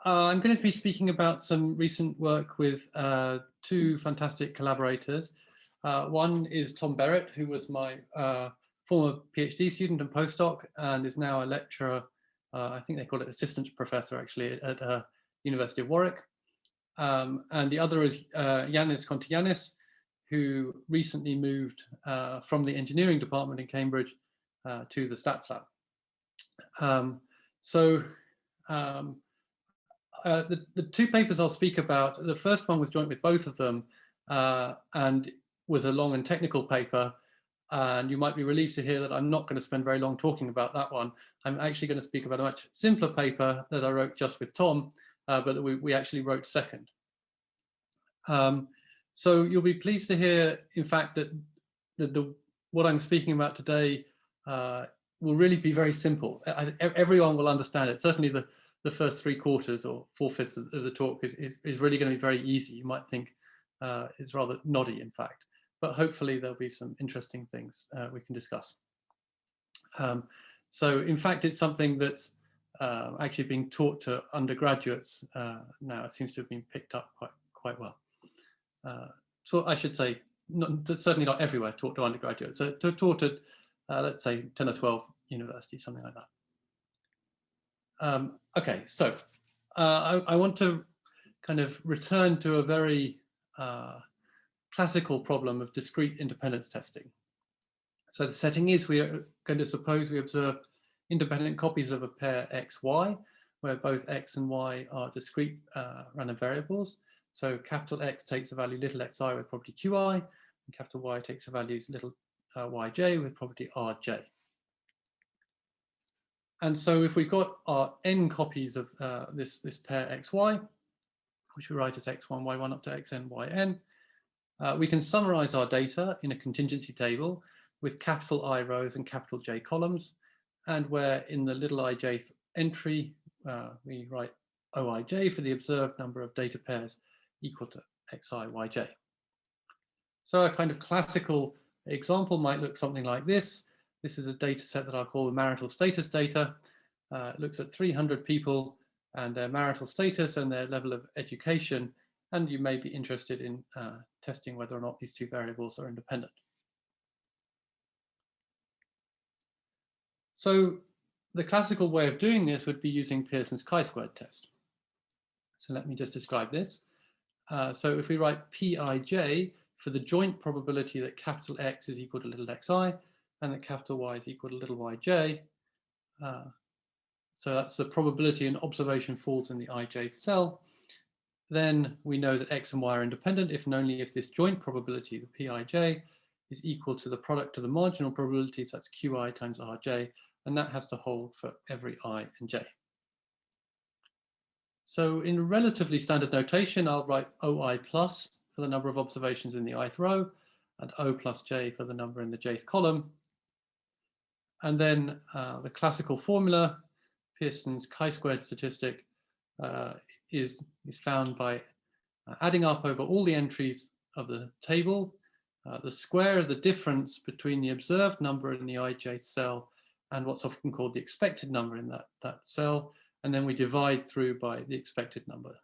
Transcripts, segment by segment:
I'm going to be speaking about some recent work with two fantastic collaborators. One is Tom Berrett, who was my former PhD student and postdoc and is now a lecturer, I think they call it assistant professor actually, at University of Warwick. And the other is Yannis Kontigiannis, who recently moved from the engineering department in Cambridge to the Stats Lab. The two papers I'll speak about, the first one was joint with both of them and was a long and technical paper. And you might be relieved to hear that I'm not going to spend very long talking about that one. I'm actually going to speak about a much simpler paper that I wrote just with Tom, but that we actually wrote second. So you'll be pleased to hear, in fact, that what I'm speaking about today will really be very simple. Everyone will understand it. Certainly the first 3/4 or 4/5 of the talk is really going to be very easy. You might think it's rather noddy, in fact, but hopefully there'll be some interesting things we can discuss. So in fact, it's something that's actually being taught to undergraduates now. It seems to have been picked up quite well. So I should say, certainly not everywhere taught to undergraduates. So taught at, let's say, 10 or 12 universities, something like that. Okay, so I want to kind of return to a very classical problem of discrete independence testing. So the setting is we are going to suppose we observe independent copies of a pair XY, where both X and Y are discrete random variables. So capital X takes the value little xi with property qi, and capital Y takes the value little yj with property rj. And so if we've got our n copies of this pair xy, which we write as x1, y1 up to xn, yn, we can summarize our data in a contingency table with capital I rows and capital J columns, and where in the little ijth entry, we write Oij for the observed number of data pairs equal to xi, yj. So a kind of classical example might look something like this. This is a data set that I'll call the marital status data. It looks at 300 people and their marital status and their level of education. And you may be interested in testing whether or not these two variables are independent. So the classical way of doing this would be using Pearson's chi-squared test. So let me just describe this. So if we write Pij for the joint probability that capital X is equal to little xi and that capital Y is equal to little yj, so that's the probability an observation falls in the ijth cell, then we know that X and Y are independent if and only if this joint probability, the Pij, is equal to the product of the marginal probabilities, that's qi times rj, and that has to hold for every I and j. So in relatively standard notation, I'll write OI plus for the number of observations in the ith row and O plus j for the number in the jth column. And then the classical formula, Pearson's chi-squared statistic, is found by adding up over all the entries of the table, the square of the difference between the observed number in the ijth cell and what's often called the expected number in that cell, and then we divide through by the expected number.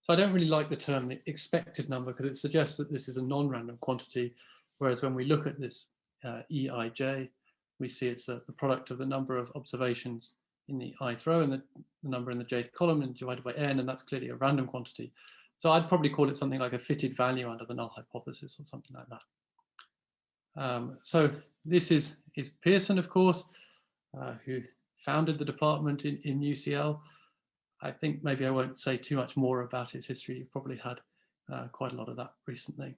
So I don't really like the term the expected number because it suggests that this is a non-random quantity, whereas when we look at this Eij, we see it's the product of the number of observations in the ith row and the number in the jth column and divided by n, and that's clearly a random quantity. So I'd probably call it something like a fitted value under the null hypothesis or something like that. So this is Pearson, of course, who founded the department in UCL. I think maybe I won't say too much more about its history. You've probably had quite a lot of that recently.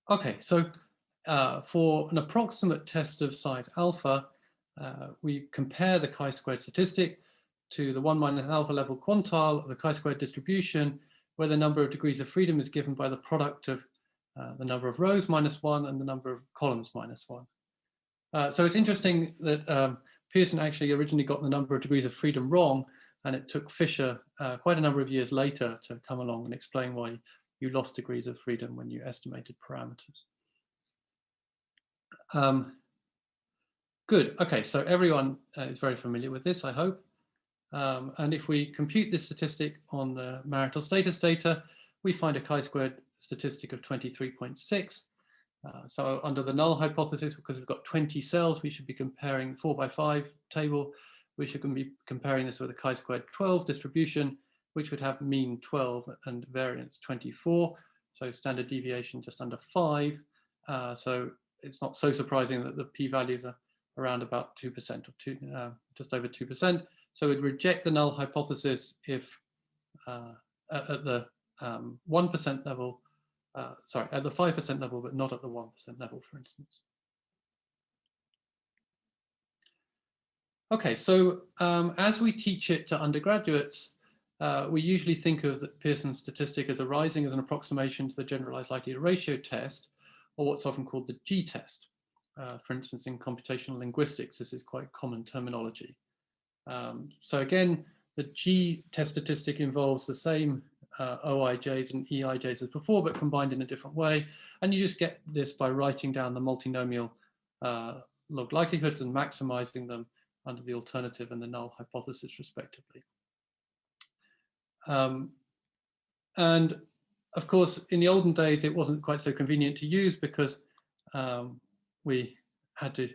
Okay, so for an approximate test of size alpha, we compare the chi-squared statistic to the 1 minus alpha level quantile of the chi-squared distribution, where the number of degrees of freedom is given by the product of the number of rows minus 1 and the number of columns minus 1. So it's interesting that Pearson actually originally got the number of degrees of freedom wrong, and it took Fisher quite a number of years later to come along and explain why you lost degrees of freedom when you estimated parameters. Good. Okay, so everyone is very familiar with this, I hope. And if we compute this statistic on the marital status data, we find a chi-squared statistic of 23.6. So under the null hypothesis, because we've got 20 cells, we should be comparing 4x5 table. We should be comparing this with a chi-squared 12 distribution, which would have mean 12 and variance 24. So standard deviation just under 5. So it's not so surprising that the p-values are around about 2% or just over 2%. So we'd reject the null hypothesis if at the 1% level, sorry, at the 5% level, but not at the 1% level, for instance. Okay, so as we teach it to undergraduates, we usually think of the Pearson statistic as arising as an approximation to the generalized likelihood ratio test, or what's often called the G test. For instance, in computational linguistics, this is quite common terminology. So again, the G test statistic involves the same OIJs and EIJs as before, but combined in a different way. And you just get this by writing down the multinomial log likelihoods and maximizing them under the alternative and the null hypothesis, respectively. And of course, in the olden days, it wasn't quite so convenient to use because we had to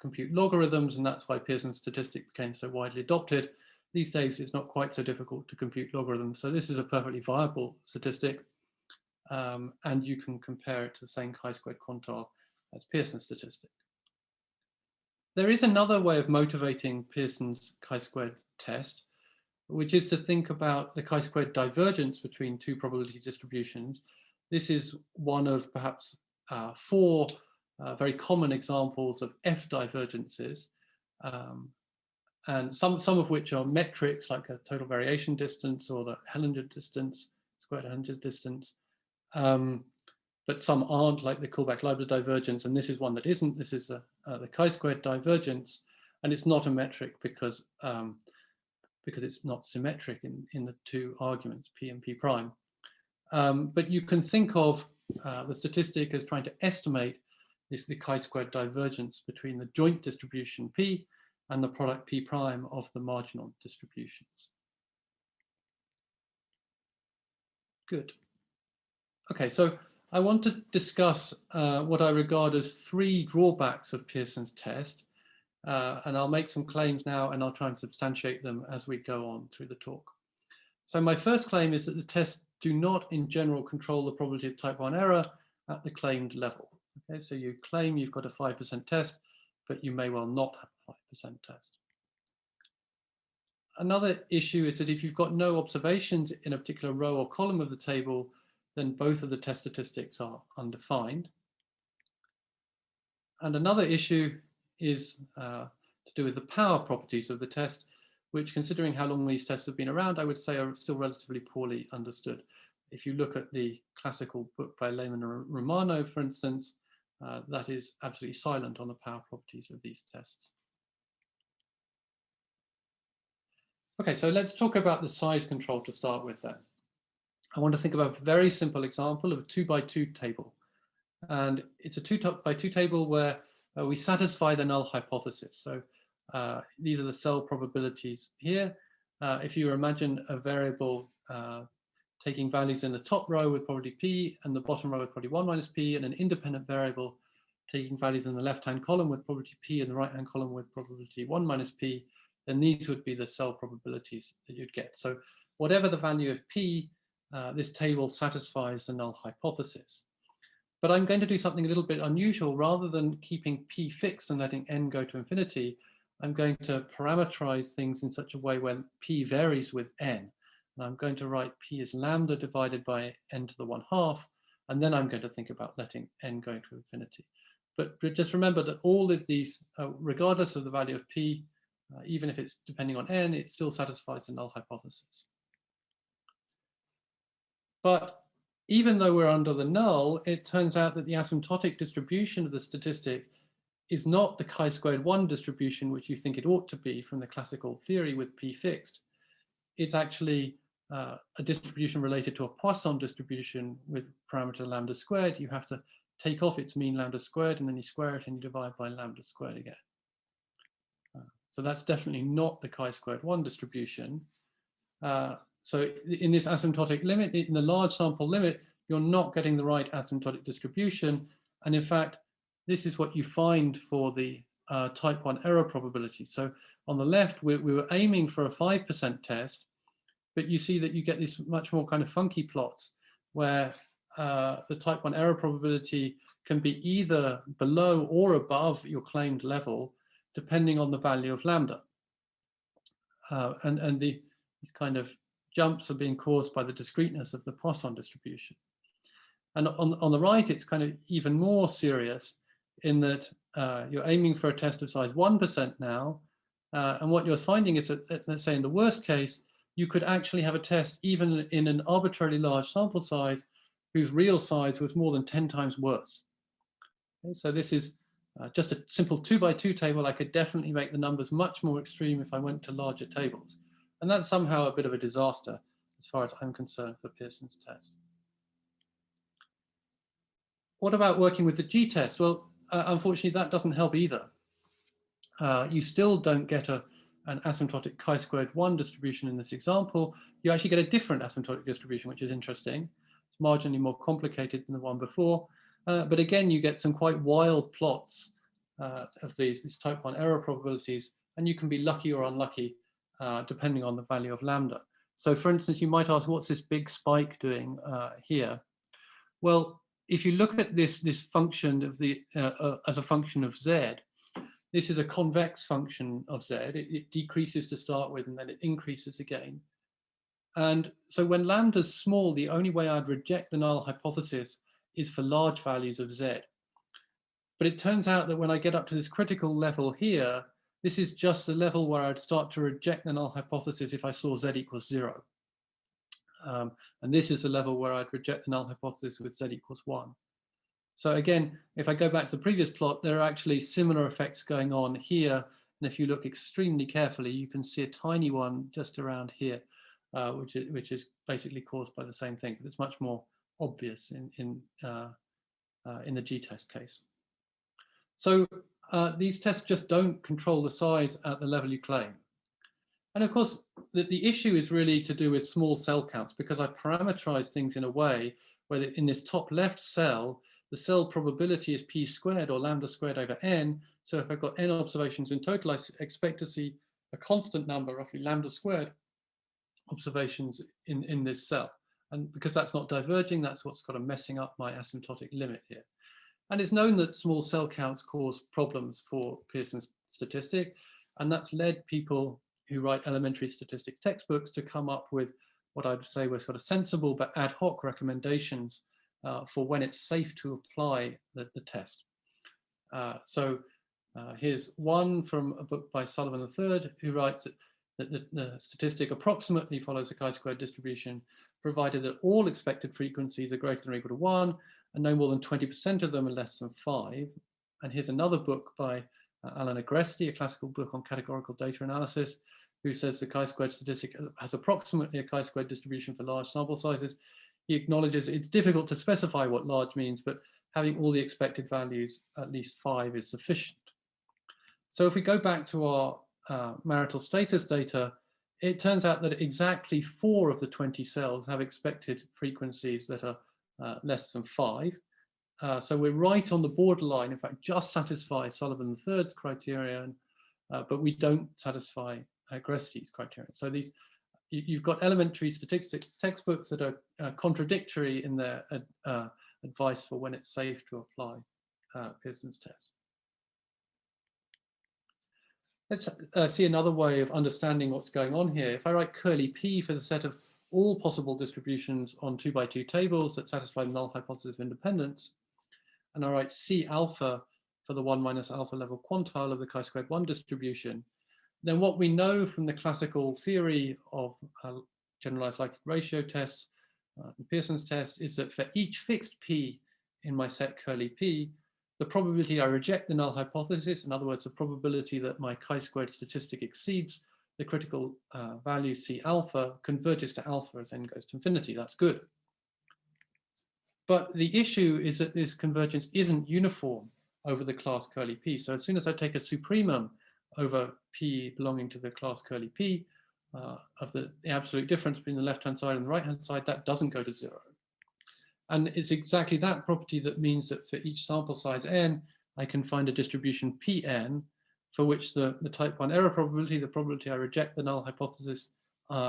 compute logarithms, and that's why Pearson's statistic became so widely adopted. These days, it's not quite so difficult to compute logarithms. So this is a perfectly viable statistic, and you can compare it to the same chi-squared quantile as Pearson's statistic. There is another way of motivating Pearson's chi-squared test, which is to think about the chi-squared divergence between two probability distributions. This is one of perhaps 4 very common examples of F divergences, and some of which are metrics like a total variation distance or the Hellinger distance, squared Hellinger distance. But some aren't, like the Kullback-Leibler divergence, and this is one that isn't. This is the chi-squared divergence, and it's not a metric because it's not symmetric in the two arguments, P and P prime. But you can think of the statistic as trying to estimate the chi-squared divergence between the joint distribution P and the product P prime of the marginal distributions. Good. Okay, so I want to discuss what I regard as 3 drawbacks of Pearson's test. And I'll make some claims now, and I'll try and substantiate them as we go on through the talk. So my first claim is that the tests do not, in general, control the probability of type 1 error at the claimed level. Okay, so you claim you've got a 5% test, but you may well not have a 5% test. Another issue is that if you've got no observations in a particular row or column of the table, then both of the test statistics are undefined. And another issue is to do with the power properties of the test, which, considering how long these tests have been around, I would say are still relatively poorly understood. If you look at the classical book by Lehman and Romano, for instance, that is absolutely silent on the power properties of these tests. Okay, so let's talk about the size control to start with then. I want to think about a very simple example of a 2x2 table. And it's a 2x2 table where we satisfy the null hypothesis. So these are the cell probabilities here. If you imagine a variable taking values in the top row with probability P and the bottom row with probability 1 minus P, and an independent variable taking values in the left-hand column with probability P and the right-hand column with probability 1 minus P, then these would be the cell probabilities that you'd get. So whatever the value of P, this table satisfies the null hypothesis. But I'm going to do something a little bit unusual. Rather than keeping P fixed and letting n go to infinity, I'm going to parameterize things in such a way where P varies with n. And I'm going to write P as lambda divided by n to the 1/2, and then I'm going to think about letting n go to infinity. But just remember that all of these, regardless of the value of P, even if it's depending on n, it still satisfies the null hypothesis. But even though we're under the null, it turns out that the asymptotic distribution of the statistic is not the chi-squared 1 distribution, which you think it ought to be from the classical theory with P fixed. It's actually a distribution related to a Poisson distribution with parameter lambda squared. You have to take off its mean lambda squared, and then you square it and you divide by lambda squared again. So that's definitely not the chi-squared 1 distribution. So in this asymptotic limit, in the large sample limit, you're not getting the right asymptotic distribution. And in fact, this is what you find for the type 1 error probability. So on the left, we were aiming for a 5% test, but you see that you get these much more kind of funky plots where the type 1 error probability can be either below or above your claimed level, depending on the value of lambda. And these kind of jumps are being caused by the discreteness of the Poisson distribution. And on the right, it's kind of even more serious in that you're aiming for a test of size 1% now. And what you're finding is that, let's say in the worst case, you could actually have a test even in an arbitrarily large sample size whose real size was more than 10 times worse. Okay, so this is just a simple 2x2 table. I could definitely make the numbers much more extreme if I went to larger tables. And that's somehow a bit of a disaster as far as I'm concerned for Pearson's test. What about working with the G-test? Well, unfortunately, that doesn't help either. You still don't get an asymptotic chi-squared 1 distribution in this example. You actually get a different asymptotic distribution, which is interesting. It's marginally more complicated than the one before. But again, you get some quite wild plots of these type 1 error probabilities, and you can be lucky or unlucky depending on the value of lambda. So for instance, you might ask, what's this big spike doing here? Well, if you look at this function of the as a function of z, this is a convex function of z. It decreases to start with, and then it increases again. And so when lambda's small, the only way I'd reject the null hypothesis is for large values of z. But it turns out that when I get up to this critical level here, this is just the level where I'd start to reject the null hypothesis if I saw z equals 0. And this is the level where I'd reject the null hypothesis with z equals 1. So again, if I go back to the previous plot, there are actually similar effects going on here. And if you look extremely carefully, you can see a tiny one just around here, which is basically caused by the same thing. But it's much more obvious in the G-test case. So these tests just don't control the size at the level you claim. And of course, the issue is really to do with small cell counts, because I parameterize things in a way where in this top left cell, the cell probability is p squared or lambda squared over n. So if I've got n observations in total, I expect to see a constant number, roughly lambda squared, observations in this cell. And because that's not diverging, that's what's kind of messing up my asymptotic limit here. And it's known that small cell counts cause problems for Pearson's statistic. And that's led people who write elementary statistics textbooks to come up with what I'd say were sort of sensible but ad hoc recommendations for when it's safe to apply the test. So here's one from a book by Sullivan III, who writes that the statistic approximately follows a chi-squared distribution, provided that all expected frequencies are greater than or equal to 1, and no more than 20% of them are less than 5. And here's another book by Alan Agresti, a classical book on categorical data analysis, who says the chi-squared statistic has approximately a chi-squared distribution for large sample sizes. He acknowledges it's difficult to specify what large means, but having all the expected values, at least 5, is sufficient. So if we go back to our marital status data, it turns out that exactly 4 of the 20 cells have expected frequencies that are less than 5. So we're right on the borderline, in fact, just satisfy Sullivan III's criterion, but we don't satisfy Agresti's criterion. So these, you've got elementary statistics textbooks that are contradictory in their advice for when it's safe to apply Pearson's test. Let's see another way of understanding what's going on here. If I write curly P for the set of all possible distributions on 2x2 tables that satisfy the null hypothesis of independence, and I write C alpha for the 1 minus alpha level quantile of the chi-squared 1 distribution, then what we know from the classical theory of generalized likelihood ratio tests, Pearson's test, is that for each fixed P in my set curly P, the probability I reject the null hypothesis, in other words, the probability that my chi-squared statistic exceeds the critical value C alpha, converges to alpha as n goes to infinity. That's good. But the issue is that this convergence isn't uniform over the class curly P. So as soon as I take a supremum over P belonging to the class curly P of the absolute difference between the left-hand side and the right-hand side, that doesn't go to 0. And it's exactly that property that means that for each sample size n, I can find a distribution Pn for which the type 1 error probability, the probability I reject the null hypothesis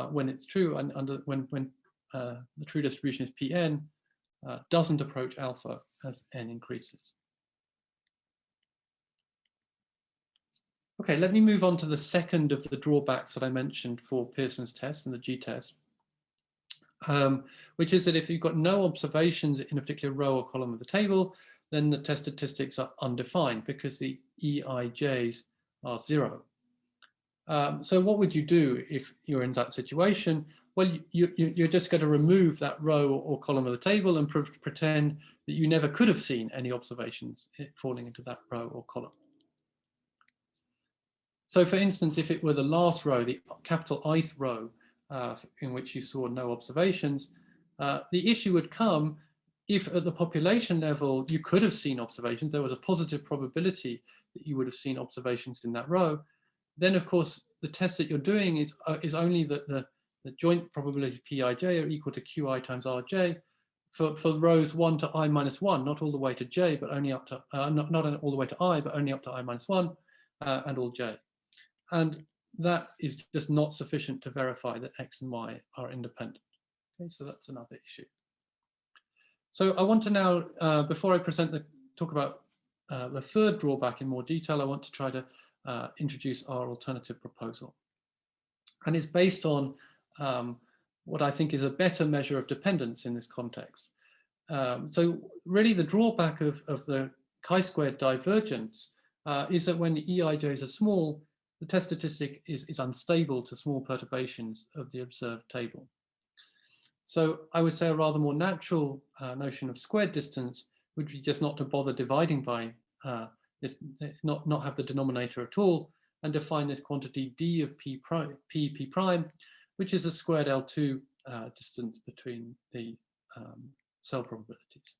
when it's true, and when the true distribution is Pn, doesn't approach alpha as n increases. Okay, let me move on to the second of the drawbacks that I mentioned for Pearson's test and the G-test, which is that if you've got no observations in a particular row or column of the table, then the test statistics are undefined because the EIJs are 0. So what would you do if you're in that situation? Well, you're just going to remove that row or column of the table and pretend that you never could have seen any observations falling into that row or column. So for instance, if it were the last row, the capital Ith row, in which you saw no observations, the issue would come if at the population level you could have seen observations, there was a positive probability that you would have seen observations in that row, then of course the test that you're doing is only that the joint probabilities Pij are equal to Qi times Rj for rows 1 to I minus 1, not all the way to j, but only up to, not all the way to I, but only up to I minus 1 and all j. And that is just not sufficient to verify that x and y are independent. Okay, so that's another issue. So I want to now, before I talk about the third drawback in more detail, I want to try to introduce our alternative proposal. And it's based on what I think is a better measure of dependence in this context. So really the drawback of the chi-squared divergence is that when the EIJs are small, the test statistic is unstable to small perturbations of the observed table. So I would say a rather more natural notion of squared distance would be just not to bother dividing by this, not have the denominator at all, and define this quantity d of p prime, which is a squared L2 distance between the cell probabilities.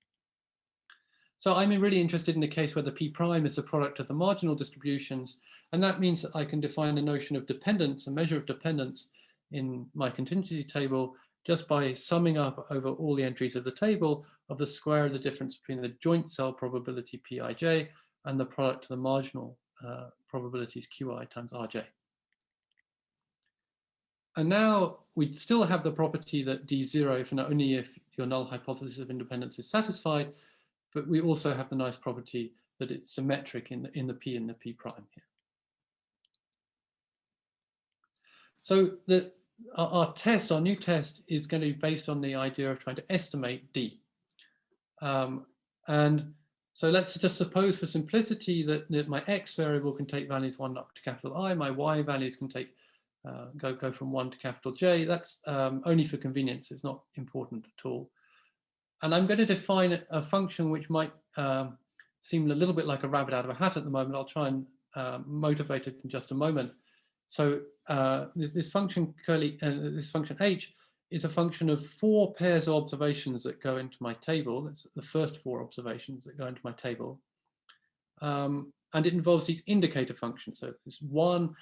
So I'm really interested in the case where the p prime is the product of the marginal distributions, and that means that I can define a notion of dependence, a measure of dependence in my contingency table, just by summing up over all the entries of the table of the square of the difference between the joint cell probability Pij and the product of the marginal probabilities Qi times Rj. And now we still have the property that D0 if and only if your null hypothesis of independence is satisfied, but we also have the nice property that it's symmetric in the P and the P prime here. So our new test is going to be based on the idea of trying to estimate D. And so let's just suppose for simplicity that my X variable can take values 1 up to capital I, my Y values can take go from 1 to capital J. That's only for convenience, it's not important at all. And I'm going to define a function which might seem a little bit like a rabbit out of a hat at the moment. I'll try and motivate it in just a moment. So this function this function h is a function of 4 pairs of observations that go into my table. That's the first 4 observations that go into my table. And it involves these indicator functions. So this 1,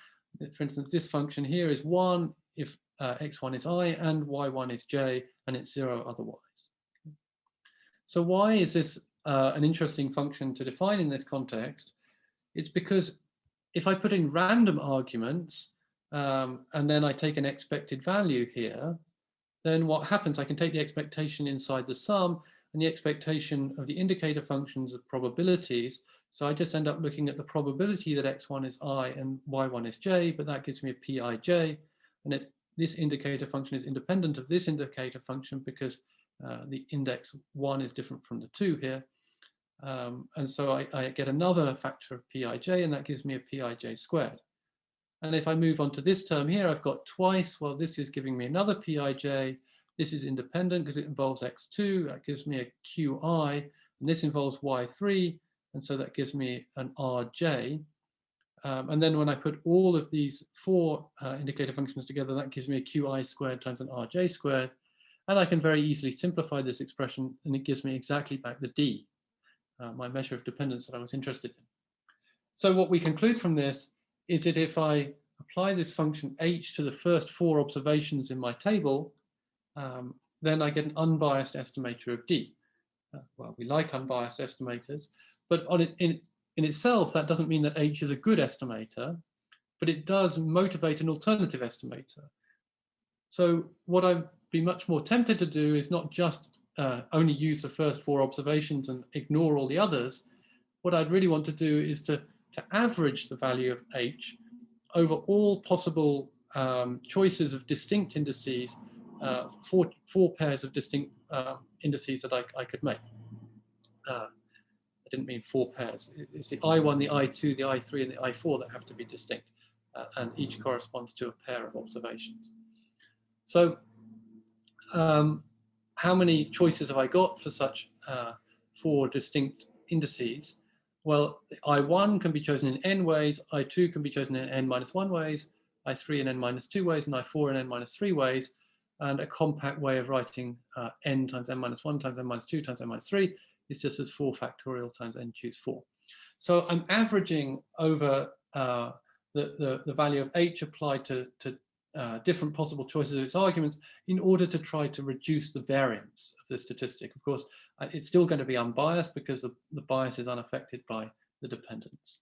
for instance, this function here is 1 if x1 is I and y1 is j, and it's 0 otherwise. So why is this an interesting function to define in this context? It's because if I put in random arguments and then I take an expected value here, then what happens, I can take the expectation inside the sum and the expectation of the indicator functions of probabilities. So I just end up looking at the probability that x1 is I and y1 is j, but that gives me a Pij. And this indicator function is independent of this indicator function because the index 1 is different from the 2 here. And so I get another factor of Pij, and that gives me a Pij squared. And if I move on to this term here, I've got twice. Well, this is giving me another Pij. This is independent because it involves x2. That gives me a Qi. And this involves y3. And so that gives me an Rj. And then when I put all of these 4 indicator functions together, that gives me a Qi squared times an Rj squared. And I can very easily simplify this expression, and it gives me exactly back the D, my measure of dependence that I was interested in. So what we conclude from this is that if I apply this function h to the first 4 observations in my table, then I get an unbiased estimator of D. Well, we like unbiased estimators, but in itself, that doesn't mean that h is a good estimator, but it does motivate an alternative estimator. So what I'd be much more tempted to do is not just only use the first 4 observations and ignore all the others. What I'd really want to do is to average the value of h over all possible choices of distinct indices, four pairs of distinct indices that I could make. I didn't mean 4 pairs. It's the I1, the I2, the I3, and the I4 that have to be distinct, and each corresponds to a pair of observations. So how many choices have I got for such 4 distinct indices? Well, I1 can be chosen in n ways, I2 can be chosen in n-1 ways, I3 in n-2 ways, and I4 in n-3 ways, and a compact way of writing n times n-1 times n-2 times n-3 is just as 4 factorial times n choose 4. So I'm averaging over the value of h applied to different possible choices of its arguments in order to try to reduce the variance of the statistic. Of course, it's still going to be unbiased because the bias is unaffected by the dependence.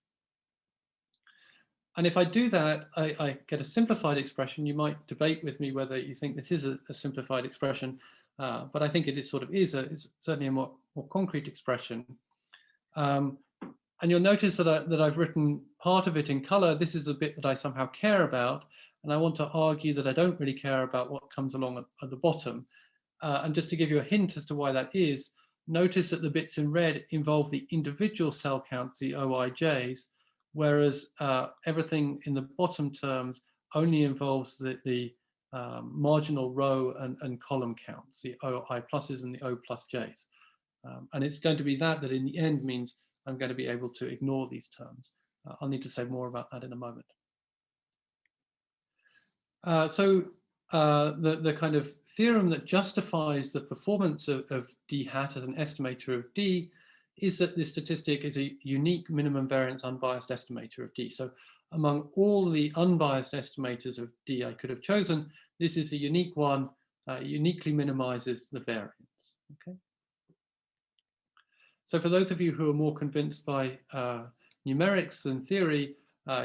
And if I do that, I get a simplified expression. You might debate with me whether you think this is a simplified expression, but I think it is it's certainly a more concrete expression. And you'll notice that I've written part of it in color. This is a bit that I somehow care about. And I want to argue that I don't really care about what comes along at the bottom. And just to give you a hint as to why that is, notice that the bits in red involve the individual cell counts, the OIJs, whereas everything in the bottom terms only involves the marginal row and column counts, the OI pluses and the O plus Js. And it's going to be that in the end means I'm going to be able to ignore these terms. I'll need to say more about that in a moment. So the kind of theorem that justifies the performance of D hat as an estimator of D is that this statistic is a unique minimum variance unbiased estimator of D. So among all the unbiased estimators of D I could have chosen, this is a unique one, uniquely minimizes the variance. Okay. So for those of you who are more convinced by numerics than theory,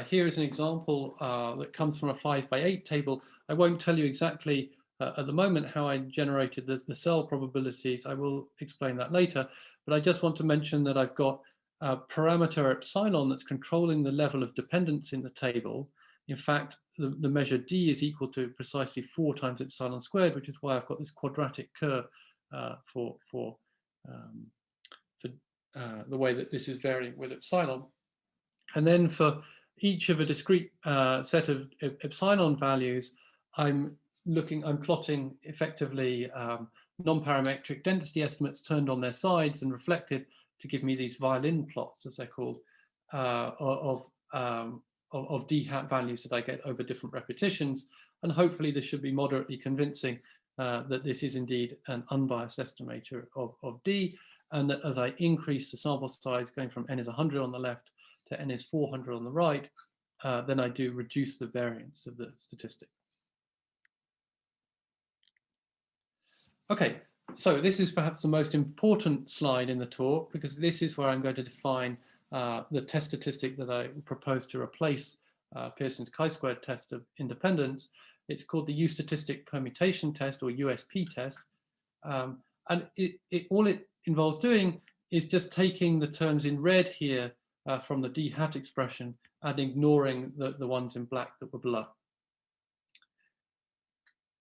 here is an example that comes from a 5×8 table. I won't tell you exactly at the moment how I generated the cell probabilities. I will explain that later. But I just want to mention that I've got a parameter epsilon that's controlling the level of dependence in the table. In fact, the measure D is equal to precisely 4 times epsilon squared, which is why I've got this quadratic curve for the way that this is varying with epsilon. And then for each of a discrete set of epsilon values, I'm plotting effectively non-parametric density estimates turned on their sides and reflected to give me these violin plots, as they're called, of D hat values that I get over different repetitions. And hopefully this should be moderately convincing that this is indeed an unbiased estimator of D, and that as I increase the sample size, going from n is 100 on the left to n is 400 on the right, then I do reduce the variance of the statistic. Okay, so this is perhaps the most important slide in the talk, because this is where I'm going to define the test statistic that I propose to replace Pearson's chi-squared test of independence. It's called the U-Statistic Permutation test, or USP test. And all it involves doing is just taking the terms in red here from the D hat expression and ignoring the ones in black that were below.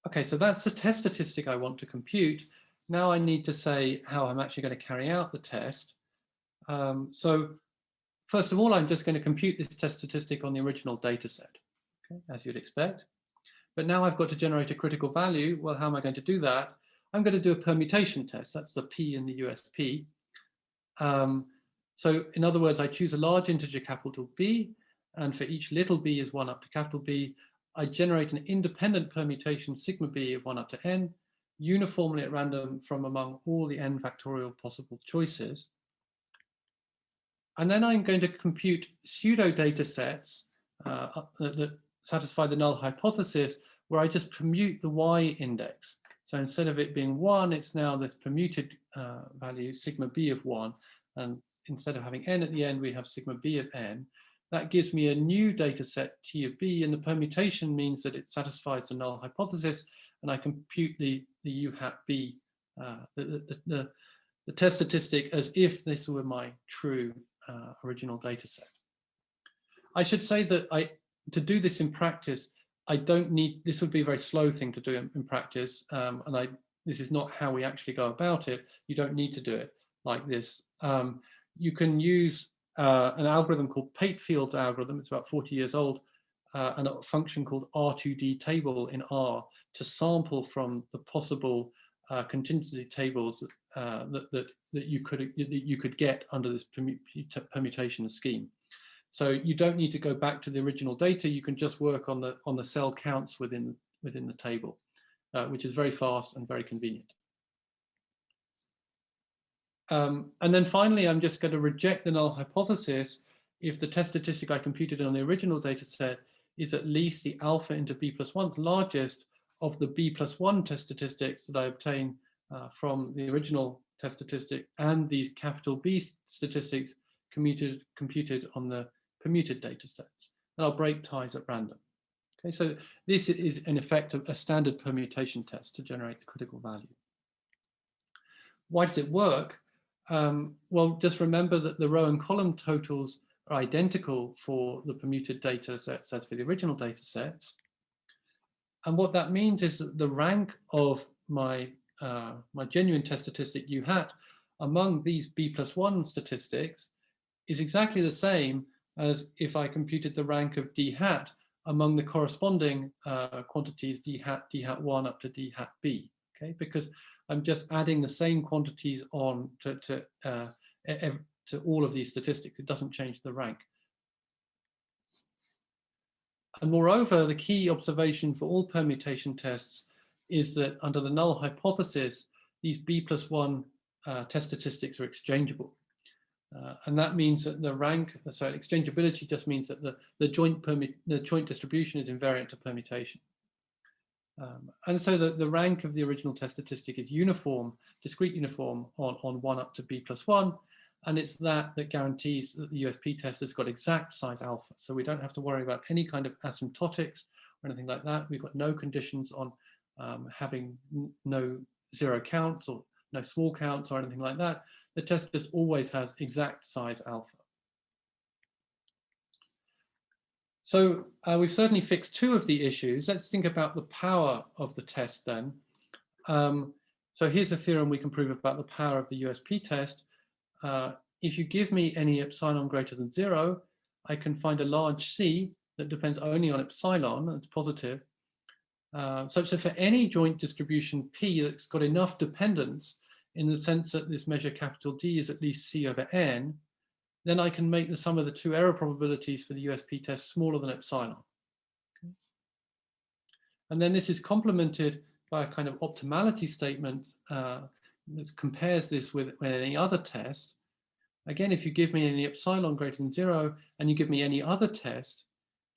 Okay, so that's the test statistic I want to compute. Now I need to say how I'm actually going to carry out the test. So first of all, I'm just going to compute this test statistic on the original data set, okay, as you'd expect. But now I've got to generate a critical value. Well, how am I going to do that? I'm going to do a permutation test. That's the P in the USP. So in other words, I choose a large integer capital B, and for each little b is 1 up to capital B, I generate an independent permutation sigma b of 1 up to n, uniformly at random from among all the n factorial possible choices. And then I'm going to compute pseudo data sets that satisfy the null hypothesis, where I just permute the y index. So instead of it being 1, it's now this permuted value, sigma b of 1. And instead of having n at the end, we have sigma b of n. That gives me a new data set, T of b, and the permutation means that it satisfies the null hypothesis, and I compute the U hat b, the test statistic, as if this were my true original data set. I should say that to do this in practice, I don't need, this would be a very slow thing to do in practice, and this is not how we actually go about it. You don't need to do it like this. You can use an algorithm called Patefield's algorithm. It's about 40 years old, and a function called R2D table in R to sample from the possible contingency tables that you could get under this permutation scheme. So you don't need to go back to the original data. You can just work on the cell counts within the table, which is very fast and very convenient. And then finally, I'm just going to reject the null hypothesis if the test statistic I computed on the original data set is at least the alpha into b+1's largest of the b+1 test statistics that I obtain from the original test statistic and these capital B statistics computed on the permuted data sets. And I'll break ties at random. Okay, so this is in effect a standard permutation test to generate the critical value. Why does it work? Well, just remember that the row and column totals are identical for the permuted data sets as for the original data sets. And what that means is that the rank of my genuine test statistic U hat among these b+1 statistics is exactly the same as if I computed the rank of d hat among the corresponding quantities d hat 1 up to d hat b. Okay, because I'm just adding the same quantities on to all of these statistics. It doesn't change the rank. And moreover, the key observation for all permutation tests is that under the null hypothesis, these b+1 test statistics are exchangeable. And that means that the rank, so exchangeability just means that the joint distribution is invariant to permutation. And so the rank of the original test statistic is uniform, discrete uniform on 1 up to b+1. And it's that guarantees that the USP test has got exact size alpha. So we don't have to worry about any kind of asymptotics or anything like that. We've got no conditions on having no zero counts or no small counts or anything like that. The test just always has exact size alpha. So we've certainly fixed 2 of the issues. Let's think about the power of the test then. So here's a theorem we can prove about the power of the USP test. If you give me any epsilon greater than 0, I can find a large C that depends only on epsilon, that's positive, such that for any joint distribution P that's got enough dependence in the sense that this measure capital D is at least C over N, then I can make the sum of the 2 error probabilities for the USP test smaller than epsilon. Okay. And then this is complemented by a kind of optimality statement that compares this with any other test. Again, if you give me any epsilon greater than 0 and you give me any other test,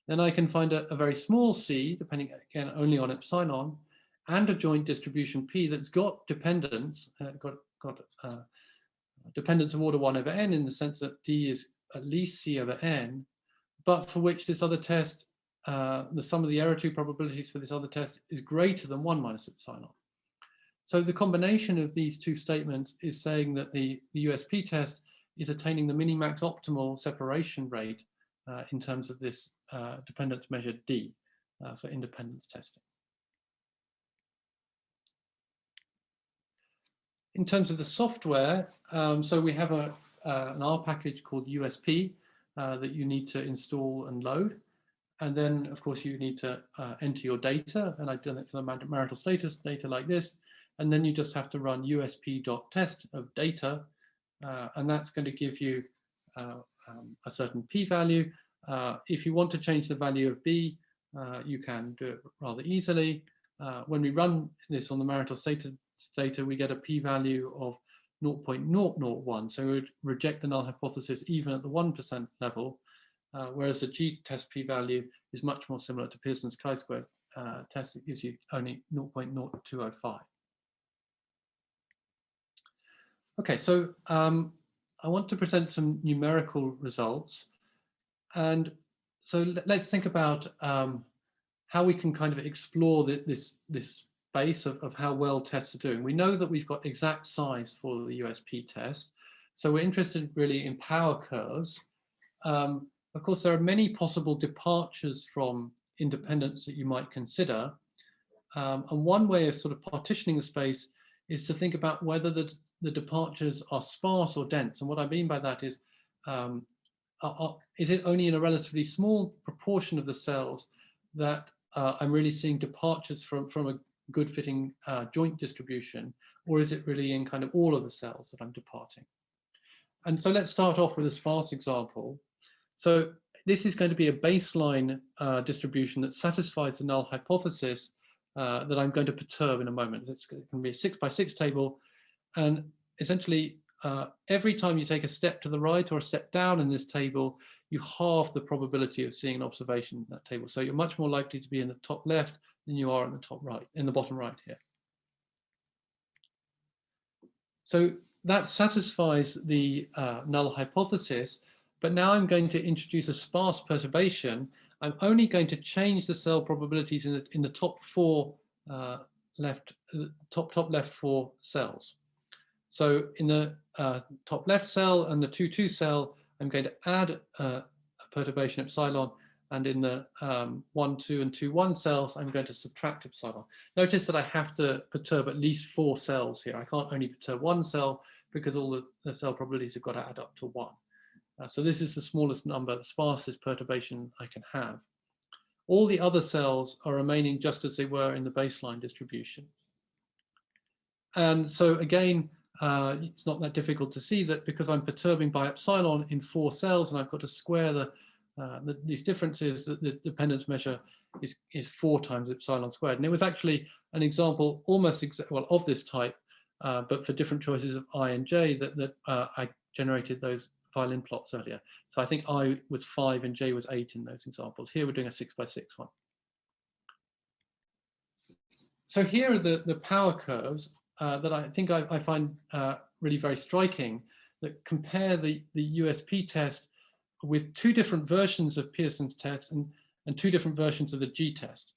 then I can find a very small c, depending again only on epsilon, and a joint distribution P that's got dependence, dependence of order 1 over n in the sense that D is at least C over n, but for which this other test, the sum of the error 2 probabilities for this other test is greater than 1 minus epsilon. So the combination of these 2 statements is saying that the USP test is attaining the minimax optimal separation rate in terms of this dependence measure D for independence testing. In terms of the software, so we have an R package called USP that you need to install and load. And then, of course, you need to enter your data. And I've done it for the marital status data like this. And then you just have to run usp.test of data. And that's going to give you a certain p-value. If you want to change the value of b, you can do it rather easily. when we run this on the Marital data, we get a p-value of 0.001. So we would reject the null hypothesis even at the 1% level, whereas the g-test p-value is much more similar to Pearson's chi-squared test. It gives you only 0.0205. Okay, so I want to present some numerical results. And so let's think about how we can kind of explore this space of how well tests are doing. We know that we've got exact size for the USP test. So we're interested really in power curves. Of course, there are many possible departures from independence that you might consider. And one way of sort of partitioning the space is to think about whether the departures are sparse or dense. And what I mean by that is it only in a relatively small proportion of the cells that I'm really seeing departures from a good fitting joint distribution, or is it really in kind of all of the cells that I'm departing? And so let's start off with a sparse example. So this is going to be a baseline distribution that satisfies the null hypothesis that I'm going to perturb in a moment. It's going to be a 6x6 table. And essentially, every time you take a step to the right or a step down in this table, you halve the probability of seeing an observation in that table. So you're much more likely to be in the top left than you are in the top right, in the bottom right here. So that satisfies the null hypothesis, but now I'm going to introduce a sparse perturbation. I'm only going to change the cell probabilities in the top four top left four cells. So in the top left cell and the 2,2 cell, I'm going to add a perturbation epsilon, and in the 1, 2, and 2, 1 cells, I'm going to subtract epsilon. Notice that I have to perturb at least 4 cells here. I can't only perturb 1 cell because all the cell probabilities have got to add up to 1. So this is the smallest number, the sparsest perturbation I can have. All the other cells are remaining just as they were in the baseline distribution. And so again, it's not that difficult to see that because I'm perturbing by epsilon in 4 cells and I've got to square these differences, that the dependence measure is 4 times epsilon squared. And it was actually an example almost of this type, but for different choices of I and j that I generated those violin plots earlier. So I think I was 5 and j was 8 in those examples. Here we're doing a 6x6 one. So here are the power curves that I think I find really very striking, that compare the USP test with 2 different versions of Pearson's test and 2 different versions of the G-test.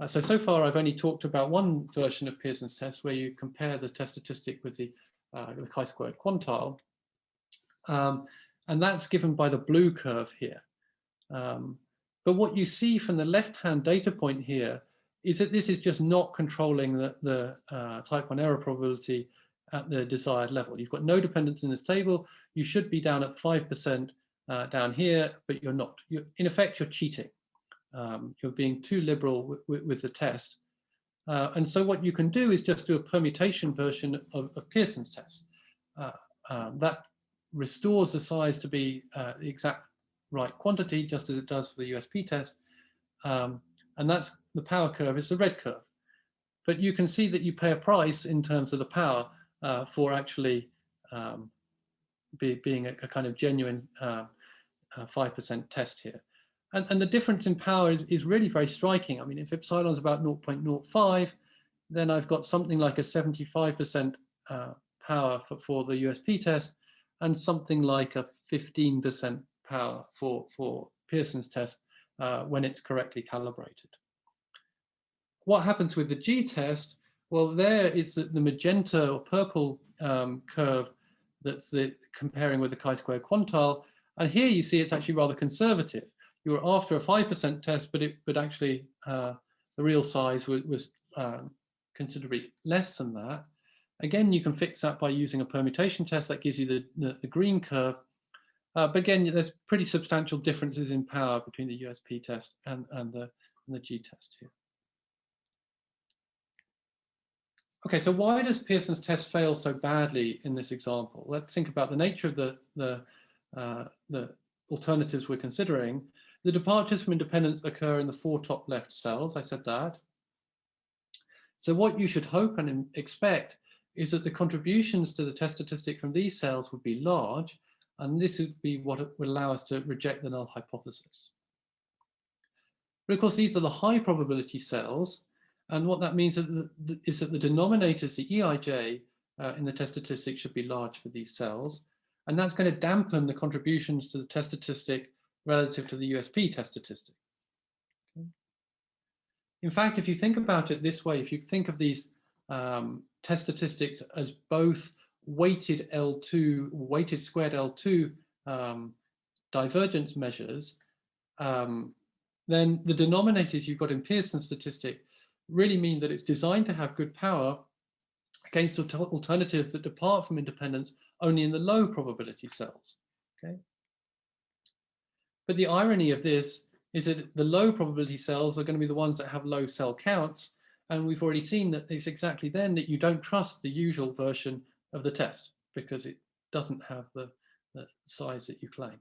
So far I've only talked about one version of Pearson's test where you compare the test statistic with the chi-squared quantile. And that's given by the blue curve here. But what you see from the left-hand data point here is that this is just not controlling the type 1 error probability at the desired level. You've got no dependence in this table. You should be down at 5% down here, but you're not. In effect, you're cheating. You're being too liberal with the test. And so what you can do is just do a permutation version of Pearson's test. That restores the size to be the exact right quantity, just as it does for the USP test. And that's the power curve, is the red curve. But you can see that you pay a price in terms of the power for actually being a kind of genuine 5% test here. And the difference in power is really very striking. I mean, if epsilon is about 0.05, then I've got something like a 75% power for the USP test, and something like a 15% power for Pearson's test when it's correctly calibrated. What happens with the G-test? Well, there is the magenta or purple curve that's comparing with the chi-squared quantile. And here you see it's actually rather conservative. You were after a 5% test, but actually the real size was considerably less than that. Again, you can fix that by using a permutation test that gives you the green curve. But again, there's pretty substantial differences in power between the USP test and the G-test here. Okay, so why does Pearson's test fail so badly in this example? Let's think about the nature of the alternatives we're considering. The departures from independence occur in the 4 top left cells. I said that. So what you should hope and expect is that the contributions to the test statistic from these cells would be large, and this would be what would allow us to reject the null hypothesis. But of course, these are the high probability cells, and what that means is that the denominators, the EIJ, in the test statistic should be large for these cells, and that's going to dampen the contributions to the test statistic relative to the USP test statistic. Okay. In fact, if you think about it this way, if you think of these test statistics as both weighted L2, weighted squared L2 divergence measures, then the denominators you've got in Pearson's statistic really mean that it's designed to have good power against alternatives that depart from independence only in the low probability cells. Okay. But the irony of this is that the low probability cells are going to be the ones that have low cell counts, and we've already seen that it's exactly then that you don't trust the usual version of the test because it doesn't have the size that you claim.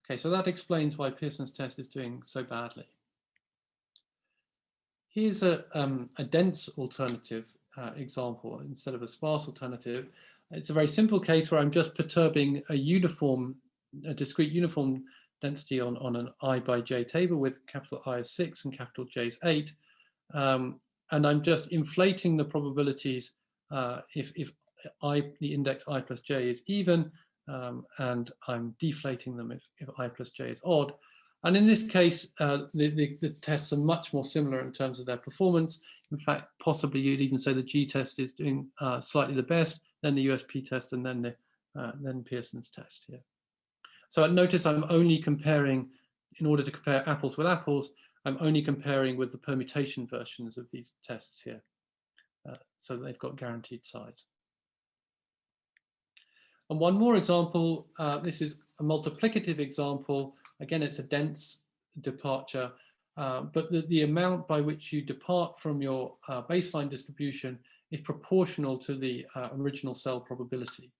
Okay, so that explains why Pearson's test is doing so badly. Here's a dense alternative example instead of a sparse alternative. It's a very simple case where I'm just perturbing a discrete uniform density on an I by j table with capital I is 6 and capital J is 8. And I'm just inflating the probabilities if the index I plus j is even, and I'm deflating them if I plus j is odd. And in this case, the tests are much more similar in terms of their performance. In fact, possibly you'd even say the G test is doing slightly the best, then the USP test, and then Pearson's test here. So notice I'm only comparing, in order to compare apples with apples, I'm only comparing with the permutation versions of these tests here. So they've got guaranteed size. And one more example, this is a multiplicative example. Again, it's a dense departure, but the amount by which you depart from your baseline distribution is proportional to the original cell probability.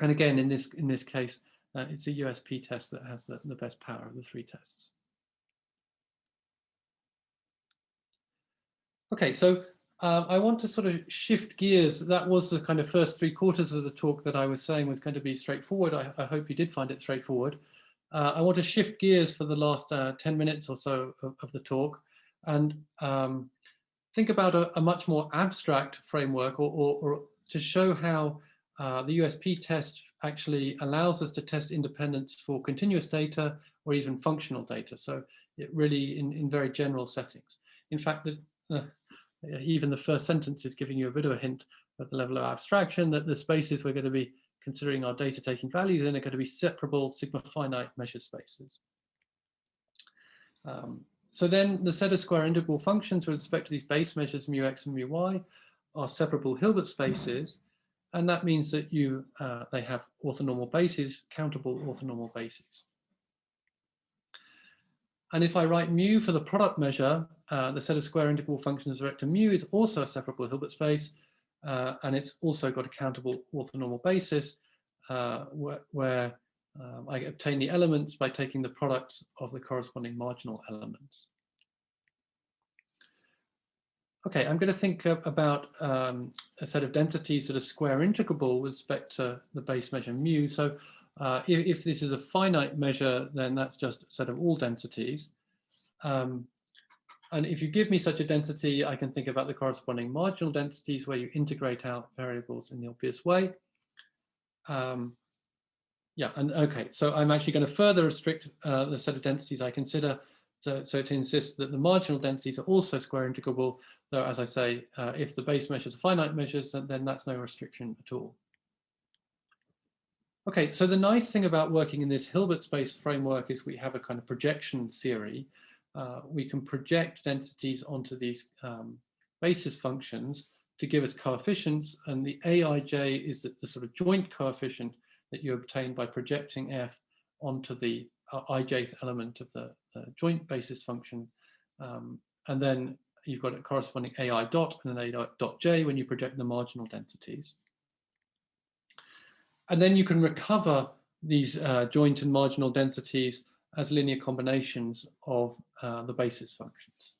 And again, in this case, it's a USP test that has the best power of the three tests. Okay, so I want to sort of shift gears. That was the kind of first 3/4 of the talk that I was saying was going to be straightforward. I hope you did find it straightforward. I want to shift gears for the last 10 minutes or so of the talk and think about a much more abstract framework or to show how the USP test actually allows us to test independence for continuous data or even functional data. So it really in very general settings. In fact, even the first sentence is giving you a bit of a hint at the level of abstraction that the spaces we're going to be considering our data taking values in are going to be separable sigma finite measure spaces. So then the set of square integrable functions with respect to these base measures mu x and mu y are separable Hilbert spaces. And that means that they have orthonormal bases, countable orthonormal bases. And if I write mu for the product measure, the set of square integrable functions with respect to mu is also a separable Hilbert space, and it's also got a countable orthonormal basis where I obtain the elements by taking the products of the corresponding marginal elements. Okay, I'm going to think about a set of densities that are square integrable with respect to the base measure mu. So if this is a finite measure, then that's just a set of all densities. And if you give me such a density, I can think about the corresponding marginal densities where you integrate out variables in the obvious way. Yeah, and okay, so I'm actually going to further restrict the set of densities I consider, so to insist that the marginal densities are also square integrable, though as I say, if the base measures are finite measures, then that's no restriction at all. Okay, so the nice thing about working in this Hilbert space framework is we have a kind of projection theory. We can project densities onto these basis functions to give us coefficients, and the Aij is the sort of joint coefficient that you obtain by projecting f onto the ijth element of the joint basis function. And then you've got a corresponding ai dot and an a dot j when you project the marginal densities. And then you can recover these joint and marginal densities as linear combinations of the basis functions.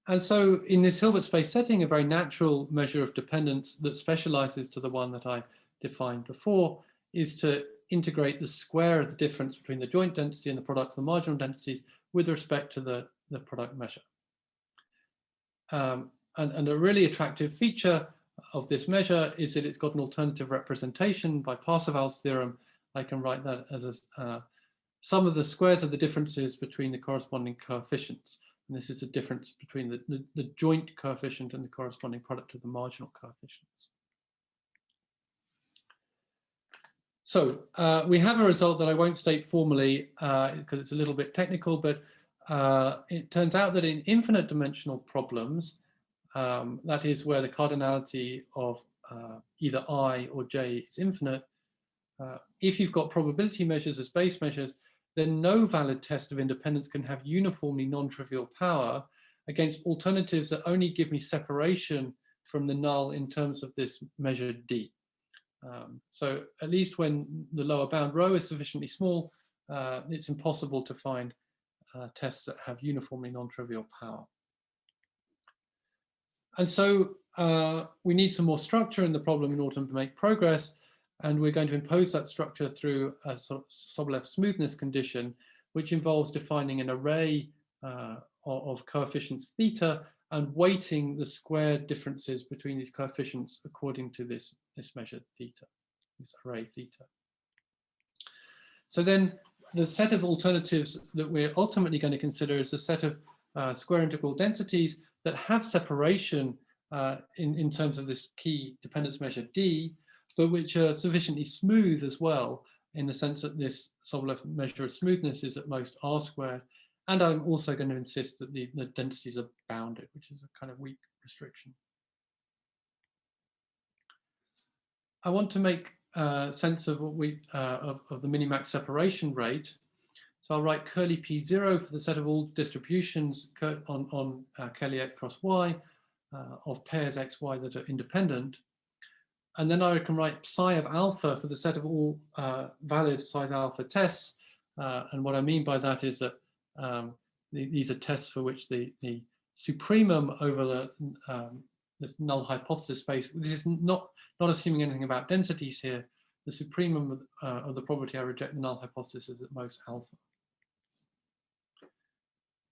And so in this Hilbert space setting, a very natural measure of dependence that specializes to the one that I defined before is to integrate the square of the difference between the joint density and the product of the marginal densities with respect to the product measure. And a really attractive feature of this measure is that it's got an alternative representation. By Parseval's theorem, I can write that as a sum of the squares of the differences between the corresponding coefficients. And this is the difference between the joint coefficient and the corresponding product of the marginal coefficients. So we have a result that I won't state formally because it's a little bit technical, but it turns out that in infinite dimensional problems, that is where the cardinality of either I or j is infinite, if you've got probability measures as base measures, then no valid test of independence can have uniformly non-trivial power against alternatives that only give me separation from the null in terms of this measure d. So at least when the lower bound rho is sufficiently small, it's impossible to find tests that have uniformly non-trivial power. And so we need some more structure in the problem in order to make progress. And we're going to impose that structure through a sort of Sobolev smoothness condition, which involves defining an array of coefficients theta and weighting the square differences between these coefficients according to this measure theta, this array theta. So then the set of alternatives that we're ultimately going to consider is a set of square integral densities that have separation in terms of this key dependence measure d, but which are sufficiently smooth as well, in the sense that this Sobolev measure of smoothness is at most r squared. And I'm also going to insist that the densities are bounded, which is a kind of weak restriction. I want to make sense of what we of the minimax separation rate. So I'll write curly p0 for the set of all distributions on curly x cross y of pairs xy that are independent. And then I can write psi of alpha for the set of all valid size alpha tests. And what I mean by that is that these are tests for which the supremum over this null hypothesis space, this is not assuming anything about densities here, the supremum of the probability I reject the null hypothesis is at most alpha.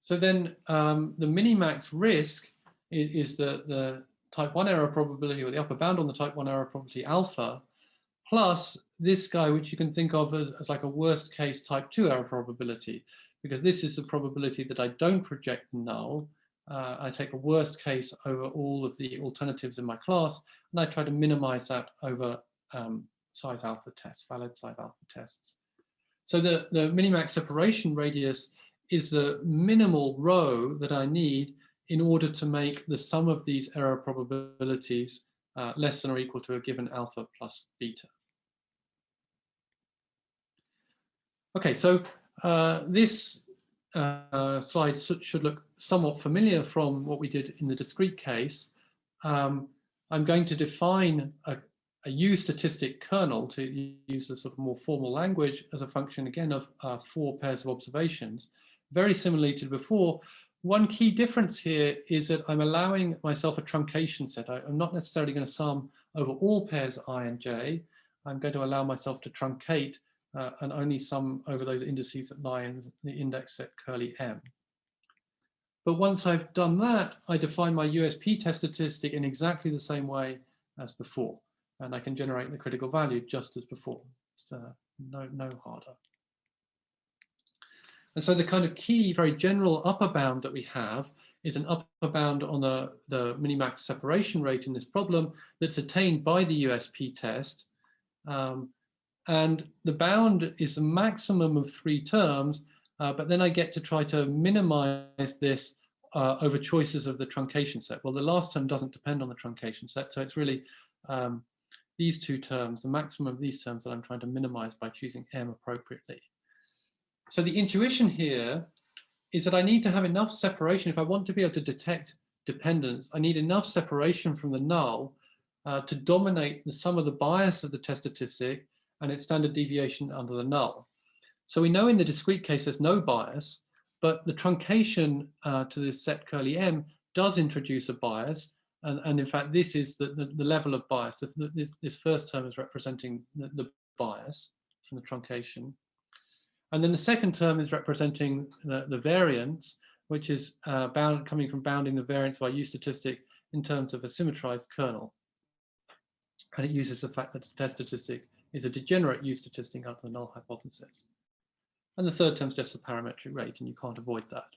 So then the minimax risk is the type 1 error probability, or the upper bound on the type 1 error probability alpha, plus this guy, which you can think of as like a worst case type 2 error probability, because this is the probability that I don't reject the null. I take a worst case over all of the alternatives in my class, and I try to minimize that over size alpha tests, valid size alpha tests. So the minimax separation radius is the minimal rho that I need in order to make the sum of these error probabilities less than or equal to a given alpha plus beta. Okay, so this slide should look somewhat familiar from what we did in the discrete case. I'm going to define a U-Statistic kernel, to use a sort of more formal language, as a function again of 4 pairs of observations. Very similarly to before, one key difference here is that I'm allowing myself a truncation set. I'm not necessarily going to sum over all pairs I and j. I'm going to allow myself to truncate and only sum over those indices that lie in the index set curly m. But once I've done that, I define my USP test statistic in exactly the same way as before. And I can generate the critical value just as before. It's no harder. And so the kind of key, very general upper bound that we have is an upper bound on the minimax separation rate in this problem that's attained by the USP test. And the bound is a maximum of 3 terms, but then I get to try to minimize this over choices of the truncation set. Well, the last term doesn't depend on the truncation set, so it's really these 2 terms, the maximum of these terms that I'm trying to minimize by choosing m appropriately. So the intuition here is that I need to have enough separation. If I want to be able to detect dependence, I need enough separation from the null to dominate the sum of the bias of the test statistic and its standard deviation under the null. So we know in the discrete case there's no bias, but the truncation to this set curly m does introduce a bias. And in fact, this is the level of bias. This first term is representing the bias from the truncation. And then the second term is representing the variance, which is coming from bounding the variance by U-statistic in terms of a symmetrized kernel. And it uses the fact that the test statistic is a degenerate U-statistic under the null hypothesis. And the third term is just a parametric rate, and you can't avoid that.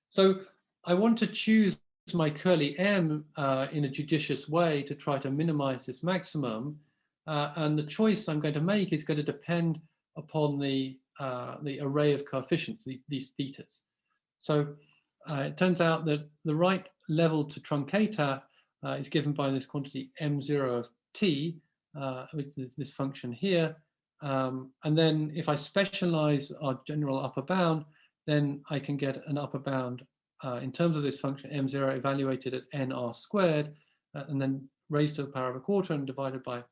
So I want to choose my curly M in a judicious way to try to minimize this maximum. And the choice I'm going to make is going to depend upon the array of coefficients, these thetas. So it turns out that the right level to truncate at is given by this quantity m0 of t, which is this function here. And then if I specialize our general upper bound, then I can get an upper bound in terms of this function m0 evaluated at nr squared, and then raised to the power of a quarter and divided by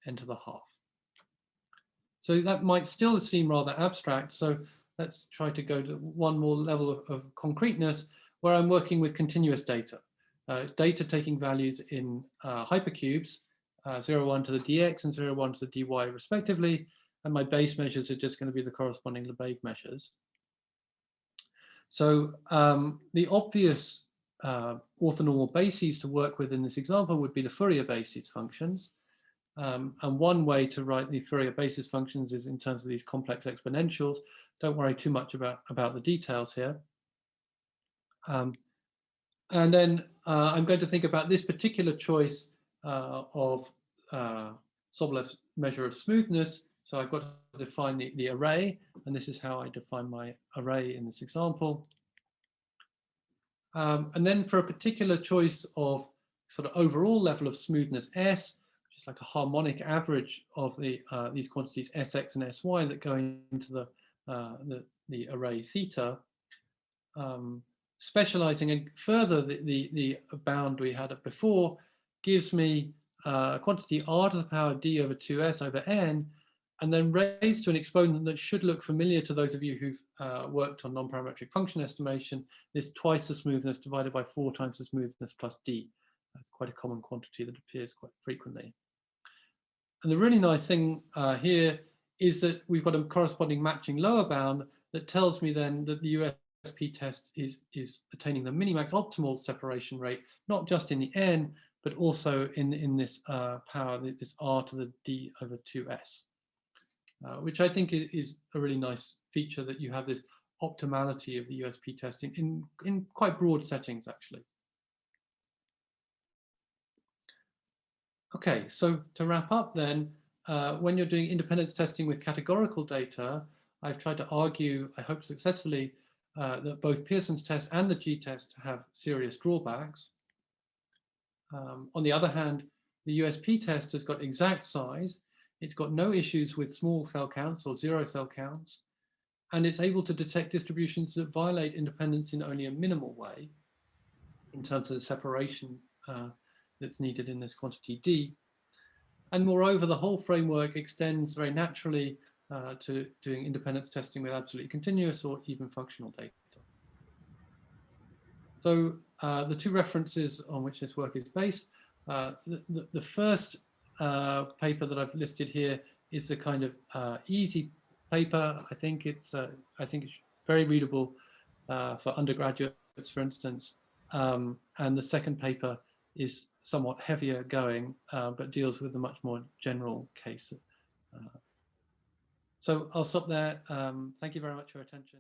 n to the half. So that might still seem rather abstract. So let's try to go to one more level of concreteness where I'm working with continuous data. Data taking values in hypercubes, 0, 1 to the dx and 0, 1 to the dy respectively. And my base measures are just going to be the corresponding Lebesgue measures. So the obvious orthonormal bases to work with in this example would be the Fourier basis functions. And one way to write the Fourier basis functions is in terms of these complex exponentials. Don't worry too much about the details here. And then I'm going to think about this particular choice of Sobolev's measure of smoothness. So I've got to define the array, and this is how I define my array in this example. And then for a particular choice of sort of overall level of smoothness S, which is like a harmonic average of these quantities Sx and Sy that go into the array theta, specializing and further the bound we had before gives me a quantity r to the power d over 2s over n, and then raised to an exponent that should look familiar to those of you who've worked on non-parametric function estimation. This twice the smoothness divided by 4 times the smoothness plus d. That's quite a common quantity that appears quite frequently. And the really nice thing here is that we've got a corresponding matching lower bound that tells me then that the USP test is attaining the minimax optimal separation rate, not just in the n, but also in this power, this r to the d over 2s. Which I think is a really nice feature, that you have this optimality of the USP testing in quite broad settings, actually. Okay, so to wrap up then, when you're doing independence testing with categorical data, I've tried to argue, I hope successfully, that both Pearson's test and the G-test have serious drawbacks. On the other hand, the USP test has got exact size. It's got no issues with small cell counts or 0 cell counts, and it's able to detect distributions that violate independence in only a minimal way in terms of the separation that's needed in this quantity D. And moreover, the whole framework extends very naturally to doing independence testing with absolutely continuous or even functional data. So the two references on which this work is based, the first paper that I've listed here is the kind of easy paper. I think it's very readable for undergraduates, for instance. And the second paper is somewhat heavier going, but deals with a much more general case. So I'll stop there. Thank you very much for your attention.